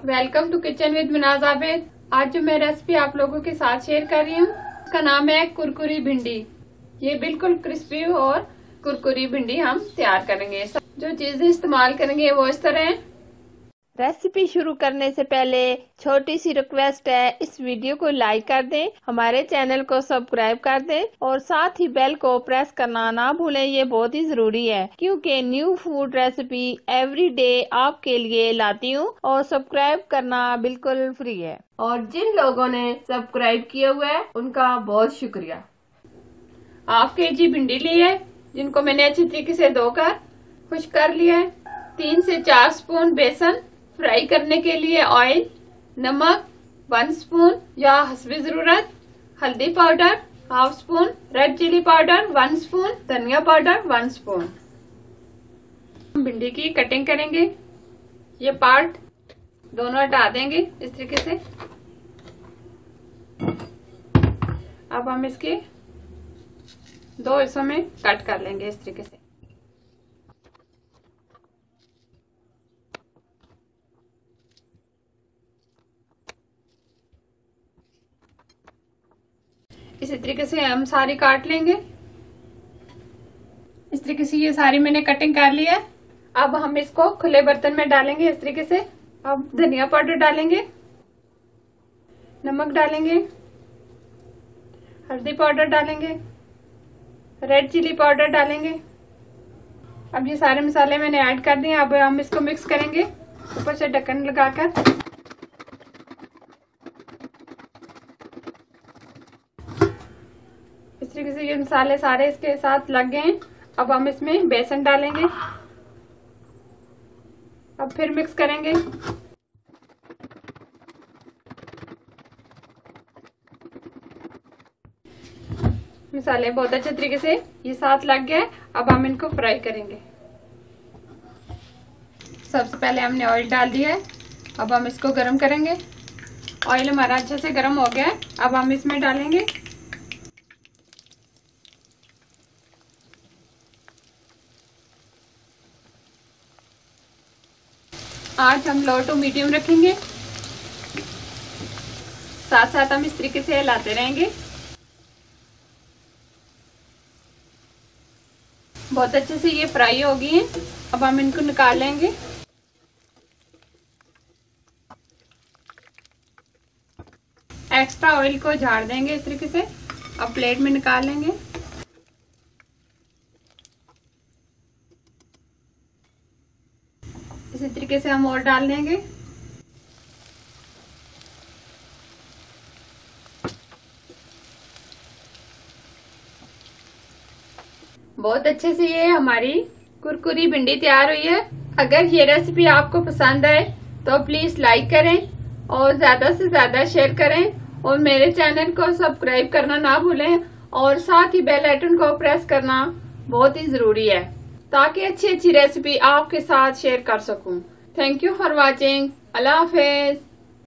Welcome to kitchen with Minaz Abid. आज जो मैं रेसिपी आप लोगों के साथ शेयर कर रही हूँ उसका नाम है कुरकुरी भिंडी। ये बिल्कुल क्रिस्पी और कुरकुरी भिंडी हम तैयार करेंगे। जो चीजें इस्तेमाल करेंगे वो इस तरह है। रेसिपी शुरू करने से पहले छोटी सी रिक्वेस्ट है, इस वीडियो को लाइक कर दें, हमारे चैनल को सब्सक्राइब कर दें और साथ ही बेल को प्रेस करना ना भूलें। ये बहुत ही जरूरी है क्योंकि new food recipe every day आपके लिए लाती हूँ और सब्सक्राइब करना बिल्कुल फ्री है। और जिन लोगों ने सब्सक्राइब किया हुआ है उनका बहुत शुक्रिया। हाफ केजी भिंडी ली है जिनको मैंने अच्छी तरीके से धोकर खुश कर लिया है। 3 से 4 स्पून बेसन, फ्राई करने के लिए ऑयल, नमक 1 स्पून या हस्बे जरूरत, हल्दी powder half spoon, red chilli powder 1 spoon, धनिया पाउडर 1 स्पून। भिंडी की कटिंग करेंगे। ये पार्ट दोनों हटा देंगे इस तरीके से। अब हम इसके 2 हिस्सों में कट कर लेंगे इस तरीके से। इसी तरीके से हम सारी काट लेंगे। इस तरीके से ये सारी मैंने कटिंग कर ली है। अब हम इसको खुले बर्तन में डालेंगे इस तरीके से। अब धनिया पाउडर डालेंगे, नमक डालेंगे, हल्दी पाउडर डालेंगे, रेड चिली पाउडर डालेंगे। अब ये सारे मसाले मैंने ऐड कर दिए। अब हम इसको मिक्स करेंगे ऊपर से ढक्कन लगाकर। इस तरीके से ये मसाले सारे इसके साथ लग गए हैं। अब हम इसमें बेसन डालेंगे। अब फिर मिक्स करेंगे। मसाले बहुत अच्छे तरीके से ये साथ लग गए। अब हम इनको फ्राई करेंगे। सबसे पहले हमने ऑयल डाल दिया है। अब हम इसको गरम करेंगे। ऑयल हमारा अच्छे से गरम हो गया है। अब हम इसमें डालेंगे आज हम लो टू मीडियम रखेंगे। साथ साथ हम इस तरीके से हिलाते रहेंगे। बहुत अच्छे से ये फ्राई हो गई है। अब हम इनको निकाल लेंगे। एक्स्ट्रा ऑयल को झाड़ देंगे इस तरीके से। अब प्लेट में निकाल लेंगे। इसी तरीके से हम और डाल देंगे। बहुत अच्छे से ये हमारी कुरकुरी भिंडी तैयार हुई है। अगर ये रेसिपी आपको पसंद आए तो प्लीज लाइक करें और ज्यादा से ज्यादा शेयर करें और मेरे चैनल को सब्सक्राइब करना ना भूलें और साथ ही बेल आइकन को प्रेस करना बहुत ही जरूरी है ताकि अच्छी अच्छी रेसिपी आपके साथ शेयर कर सकूं। Thank you for watching. Allah Hafiz.